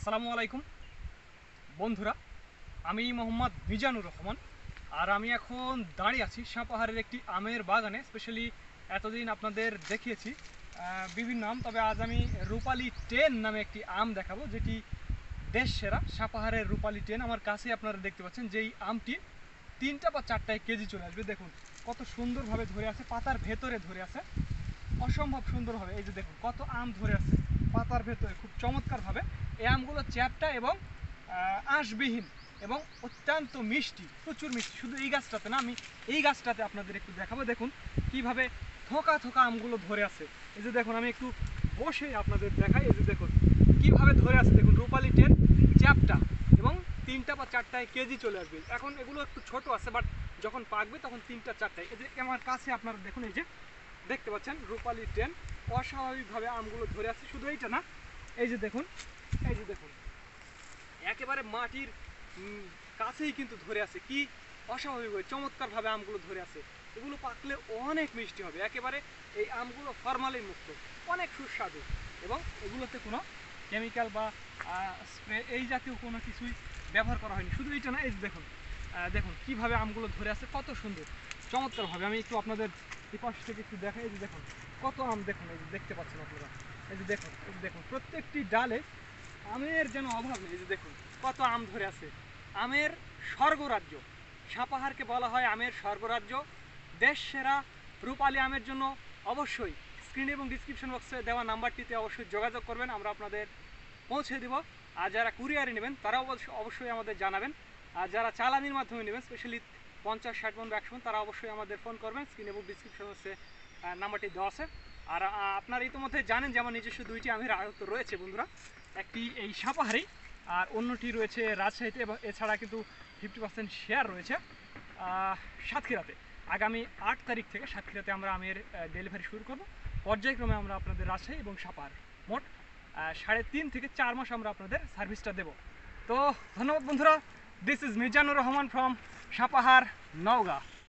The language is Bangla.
আসসালামু আলাইকুম বন্ধুরা, আমি মোহাম্মদ মিজানুর রহমান। আর আমি এখন দাঁড়িয়ে আছি সাপাহারের একটি আমের বাগানে। স্পেশালি এতদিন আপনাদের দেখিয়েছি বিভিন্ন আম, তবে আজ আমি রূপালী 10 নামে একটি আম দেখাবো, যেটি দেশ সেরা সাপাহারের রূপালী 10। আমার কাছে আপনারা দেখতে পাচ্ছেন যে এই আমটি 3টা বা 4টায় কেজি চলে আসবে। দেখুন কত সুন্দরভাবে ধরে আছে, পাতার ভেতরে ধরে আছে, অসম্ভব সুন্দরভাবে। এই যে দেখুন কত আম ধরে আছে পাতার ভেতরে, খুব চমৎকারভাবে। এই আমগুলো চ্যাপ্টা এবং আঁশবিহীন এবং অত্যন্ত মিষ্টি, প্রচুর মিষ্টি। শুধু এই গাছটাতে না, আমি এই গাছটাতে আপনাদের একটু দেখাবো। দেখুন কিভাবে থোকা থোকা আমগুলো ধরে আছে। এই যে দেখুন, আমি একটু বসে আপনাদের দেখাই। এই যে দেখুন কিভাবে ধরে আছে। দেখুন রূপালী 10 চ্যাপ্টা এবং 3টা বা 4টায় কেজি চলে আসবে। এখন এগুলো একটু ছোট আছে, বাট যখন পাকবে তখন 3টা 4টায়। এই যে আমার কাছে আপনারা দেখুন, এই যে দেখতে পাচ্ছেন রূপালী 10 অস্বাভাবিকভাবে আমগুলো ধরে আছে। শুধু এইটা না, এই যে দেখুন, এই যে দেখুন একেবারে মাটির কাছেই কিন্তু ধরে আছে। কি অস্বাভাবিকভাবে চমৎকারভাবে আমগুলো ধরে আছে। এগুলো পাকলে অনেক মিষ্টি হবে। একেবারে এই আমগুলো ফরমালিন মুক্ত, অনেক সুস্বাদু, এবং এগুলোতে কোনো কেমিক্যাল বা স্প্রে এই জাতীয় কোনো কিছুই ব্যবহার করা হয়নি। শুধু এইটা না, এই যে দেখুন দেখুন কীভাবে আমগুলো ধরে আছে, কত সুন্দর চমৎকারভাবে। আমি একটু আপনাদের এই পাশ থেকে একটু দেখাই। এই যে দেখুন কত আম, দেখুন এই যে দেখতে পাচ্ছেন আপনারা। এই যে দেখুন, এই যে দেখুন প্রত্যেকটি ডালে আমের যেন অভাব নেই। এই যে দেখুন কত আম ধরে আছে। আমের স্বর্গরাজ্য সাপাহারকে বলা হয় আমের স্বর্গরাজ্য। দেশ সেরা রূপালী আমের জন্য অবশ্যই স্ক্রিন এবং ডিসক্রিপশন বক্সে দেওয়া নাম্বারটিতে অবশ্যই যোগাযোগ করবেন, আমরা আপনাদের পৌঁছে দেব। আর যারা কুরিয়ারে নেবেন তারাও অবশ্যই আমাদের জানাবেন। আর যারা চালানির মাধ্যমে নেবেন, স্পেশালি 50, 60 মন, 100 মন, তারা অবশ্যই আমাদের ফোন করবেন। স্ক্রিন এবং ডিসক্রিপশন বক্সে নাম্বারটি দেওয়া আছে। আর আপনারা ইতিমধ্যে জানেন যে আমার নিজস্ব 2টি আমের আড়ত রয়েছে বন্ধুরা। একটি এই সাপাহারি আর অন্যটি রয়েছে রাজশাহীতে, এবং এছাড়া কিন্তু 50% শেয়ার রয়েছে সাতক্ষীরাতে। আগামী 8 তারিখ থেকে সাতক্ষীরাতে আমরা আমের ডেলিভারি শুরু করব। পর্যায়ক্রমে আমরা আপনাদের রাজশাহী এবং সাপাহার মোট 3.5 থেকে 4 মাস আমরা আপনাদের সার্ভিসটা দেব। তো ধন্যবাদ বন্ধুরা। This is Mizanur Rahman from Sapahar, Naogaon.